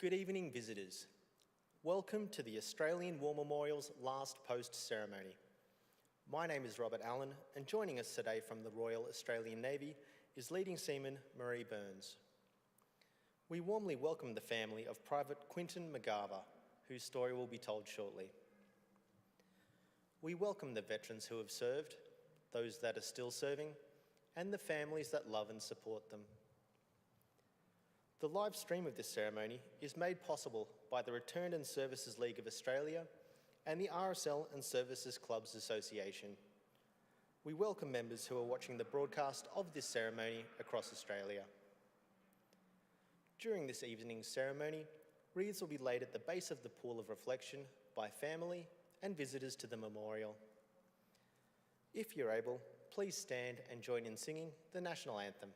Good evening, visitors. Welcome to the Australian War Memorial's last post ceremony. My name is Robert Allen, and joining us today from the Royal Australian Navy is Leading Seaman Marie Burns. We warmly welcome the family of Private Quinton McGarva, whose story will be told shortly. We welcome the veterans who have served, those that are still serving, and the families that love and support them. The live stream of this ceremony is made possible by the Returned and Services League of Australia and the RSL and Services Clubs Association. We welcome members who are watching the broadcast of this ceremony across Australia. During this evening's ceremony, wreaths will be laid at the base of the pool of reflection by family and visitors to the memorial. If you're able, please stand and join in singing the national anthem.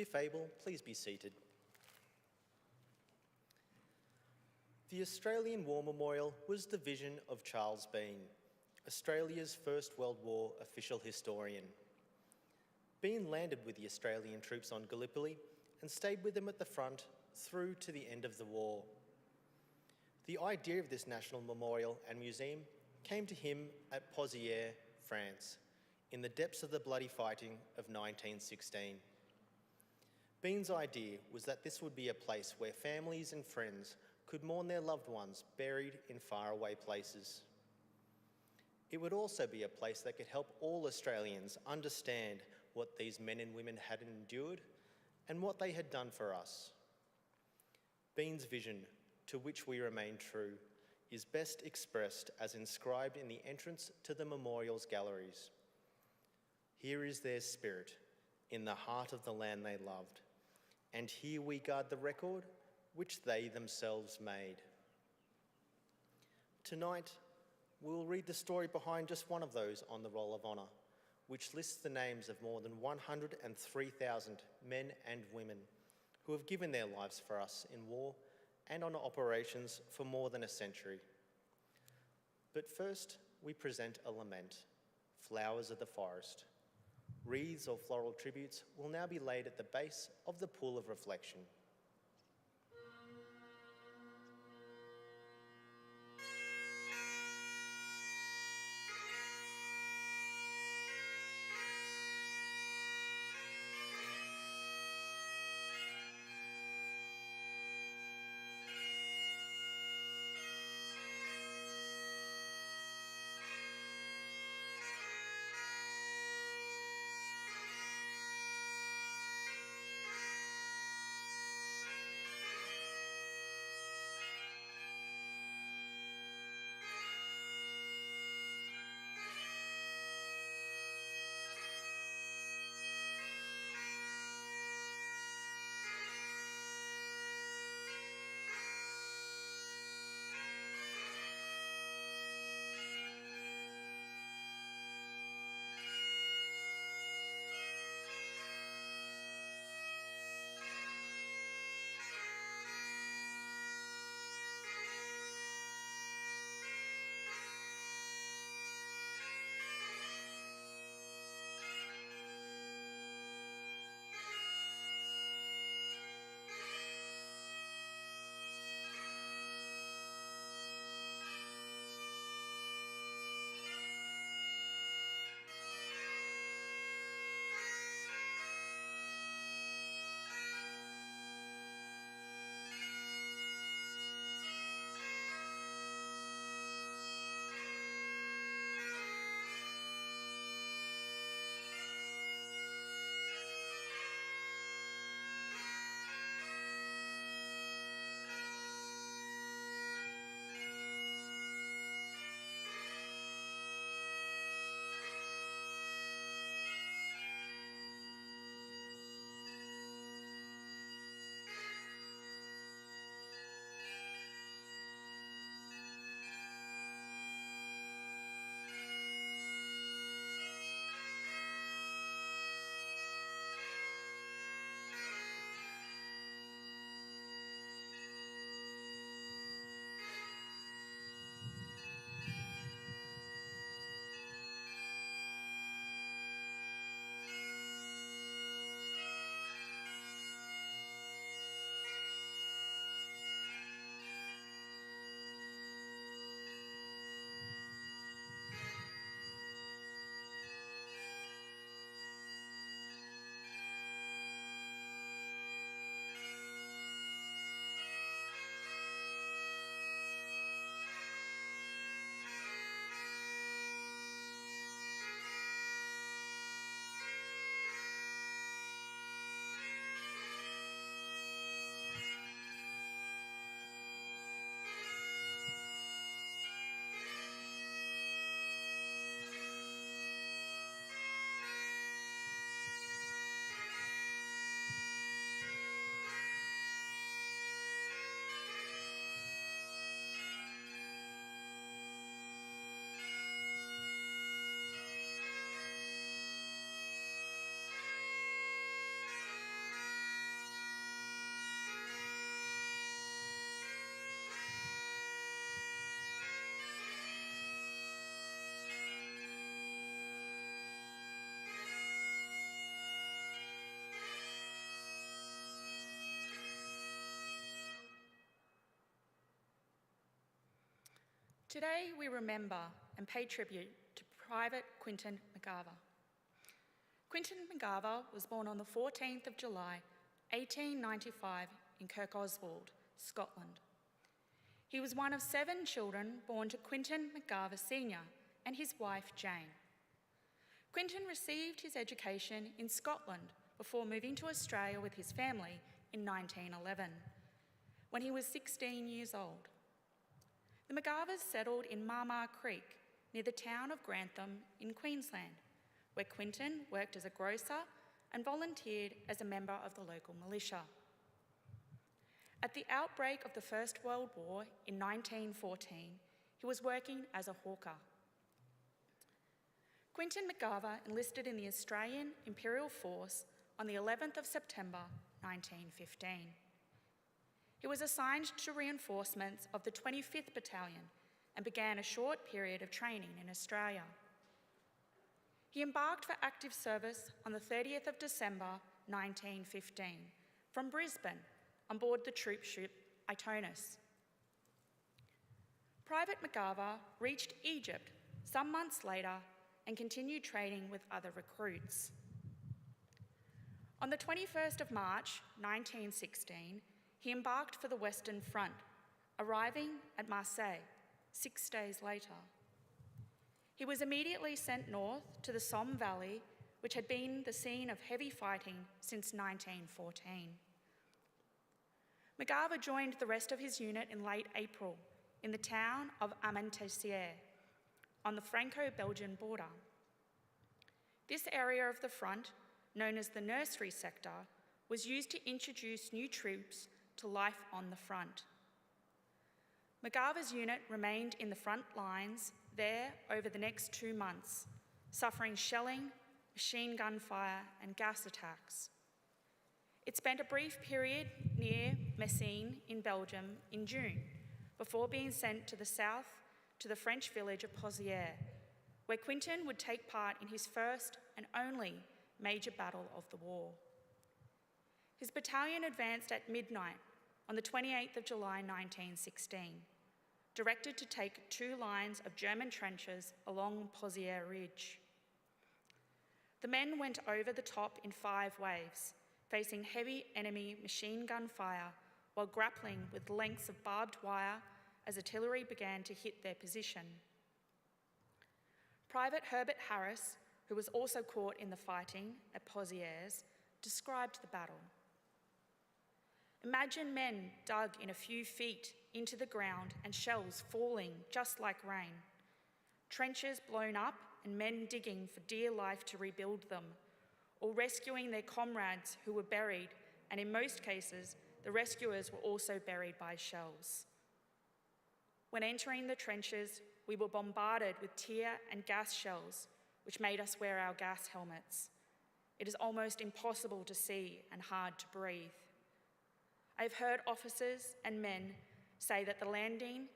If able, please be seated. The Australian War Memorial was the vision of Charles Bean, Australia's First World War official historian. Bean landed with the Australian troops on Gallipoli and stayed with them at the front through to the end of the war. The idea of this national memorial and museum came to him at Pozières, France, in the depths of the bloody fighting of 1916. Bean's idea was that this would be a place where families and friends could mourn their loved ones buried in faraway places. It would also be a place that could help all Australians understand what these men and women had endured and what they had done for us. Bean's vision, to which we remain true, is best expressed as inscribed in the entrance to the memorial's galleries. Here is their spirit, in the heart of the land they loved. And here we guard the record which they themselves made. Tonight, we'll read the story behind just one of those on the Roll of Honour, which lists the names of more than 103,000 men and women who have given their lives for us in war and on operations for more than a century. But first, we present a lament, Flowers of the Forest. Wreaths or floral tributes will now be laid at the base of the pool of reflection. Today we remember and pay tribute to Private Quinton McGarva. Quinton McGarva was born on the 14th of July, 1895 in Kirkoswald, Scotland. He was one of 7 children born to Quinton McGarva Sr. and his wife Jane. Quinton received his education in Scotland before moving to Australia with his family in 1911, when he was 16 years old. The McGarvas settled in Marmar Creek, near the town of Grantham in Queensland, where Quinton worked as a grocer and volunteered as a member of the local militia. At the outbreak of the First World War in 1914, he was working as a hawker. Quinton McGarva enlisted in the Australian Imperial Force on the 11th of September 1915. He was assigned to reinforcements of the 25th Battalion and began a short period of training in Australia. He embarked for active service on the 30th of December 1915 from Brisbane on board the troop ship Itonis. Private McGarva reached Egypt some months later and continued training with other recruits. On the 21st of March 1916, he embarked for the Western Front, arriving at Marseille 6 days later. He was immediately sent north to the Somme Valley, which had been the scene of heavy fighting since 1914. McGarva joined the rest of his unit in late April in the town of Armentières on the Franco-Belgian border. This area of the front, known as the nursery sector, was used to introduce new troops to life on the front. McGarva's unit remained in the front lines there over the next 2 months, suffering shelling, machine gun fire and gas attacks. It spent a brief period near Messines in Belgium in June, before being sent to the south to the French village of Pozières, where Quinton would take part in his first and only major battle of the war. His battalion advanced at midnight on the 28th of July 1916, directed to take 2 lines of German trenches along Pozières Ridge. The men went over the top in 5 waves, facing heavy enemy machine gun fire while grappling with lengths of barbed wire as artillery began to hit their position. Private Herbert Harris, who was also caught in the fighting at Pozières, described the battle. Imagine men dug in a few feet into the ground and shells falling just like rain. Trenches blown up and men digging for dear life to rebuild them, or rescuing their comrades who were buried, and in most cases, the rescuers were also buried by shells. When entering the trenches, we were bombarded with tear and gas shells, which made us wear our gas helmets. It is almost impossible to see and hard to breathe. I've heard officers and men say that the landing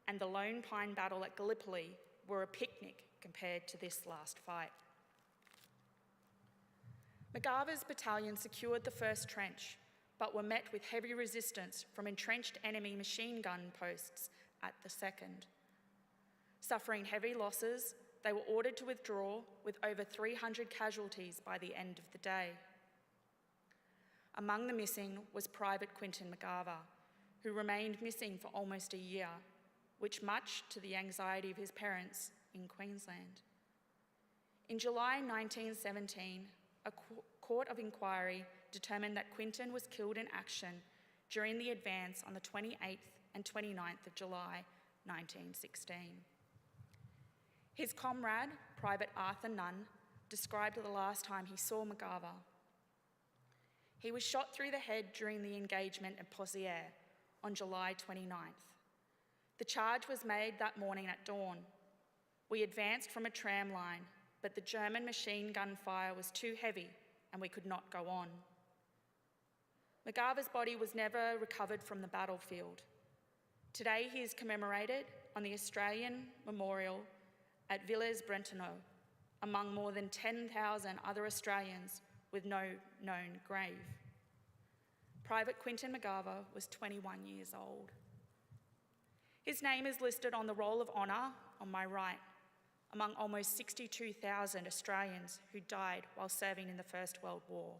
and the Lone Pine battle at Gallipoli were a picnic compared to this last fight. McGarva's battalion secured the first trench, but were met with heavy resistance from entrenched enemy machine gun posts at the second. Suffering heavy losses, they were ordered to withdraw with over 300 casualties by the end of the day. Among the missing was Private Quinton McGarva, who remained missing for almost a year, which much to the anxiety of his parents in Queensland. In July 1917, a court of inquiry determined that Quinton was killed in action during the advance on the 28th and 29th of July 1916. His comrade, Private Arthur Nunn, described the last time he saw McGarva. He was shot through the head during the engagement at Pozières on July 29th. The charge was made that morning at dawn. We advanced from a tram line, but the German machine gun fire was too heavy and we could not go on. McGarva's body was never recovered from the battlefield. Today he is commemorated on the Australian Memorial at Villers-Bretonneux, among more than 10,000 other Australians with no known grave. Private Quinton McGarva was 21 years old. His name is listed on the Roll of Honour on my right, among almost 62,000 Australians who died while serving in the First World War.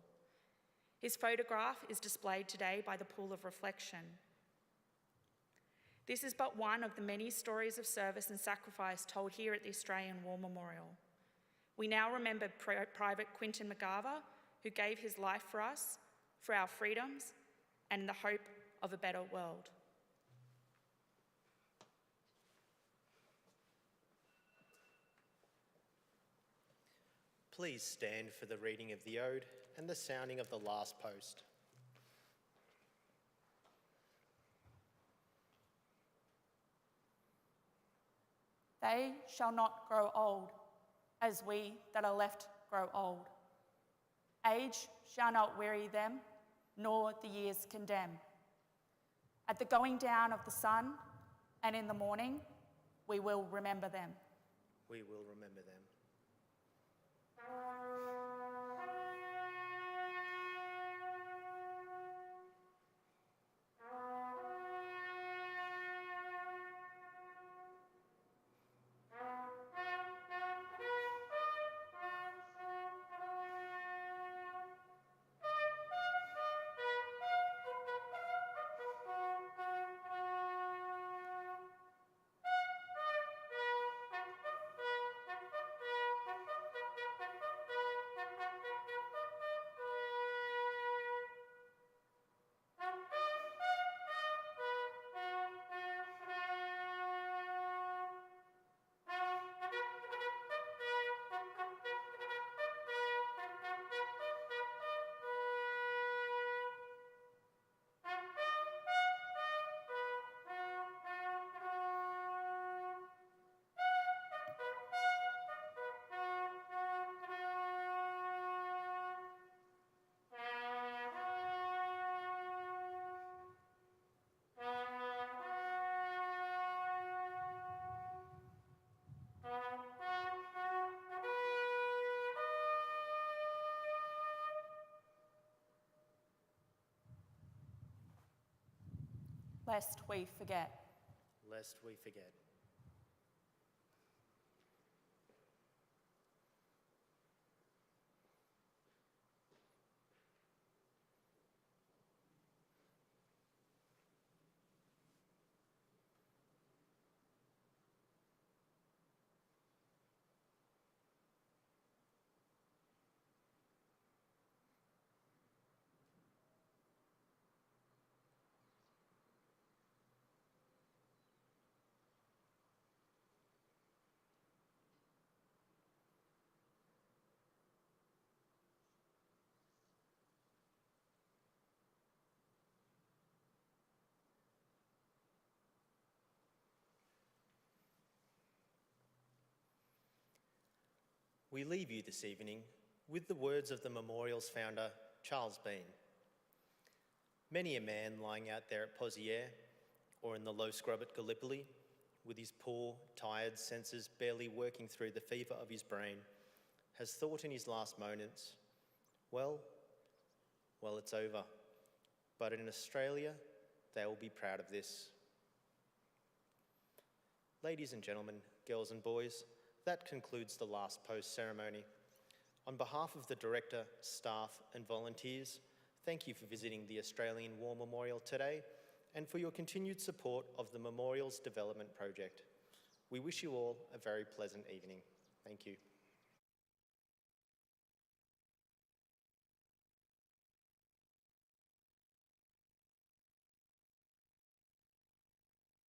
His photograph is displayed today by the Pool of Reflection. This is but one of the many stories of service and sacrifice told here at the Australian War Memorial. We now remember Private Quinton McGarva, who gave his life for us, for our freedoms, and the hope of a better world. Please stand for the reading of the Ode and the sounding of the last post. They shall not grow old, as we that are left grow old. Age shall not weary them, nor the years condemn. At the going down of the sun and in the morning, we will remember them. We will remember them. Lest we forget. Lest we forget. We leave you this evening with the words of the memorial's founder, Charles Bean. Many a man lying out there at Pozières or in the low scrub at Gallipoli, with his poor, tired senses barely working through the fever of his brain, has thought in his last moments, well, it's over. But in Australia, they will be proud of this. Ladies and gentlemen, girls and boys, that concludes the last post ceremony. On behalf of the director, staff and volunteers, thank you for visiting the Australian War Memorial today and for your continued support of the Memorial's development project. We wish you all a very pleasant evening. Thank you.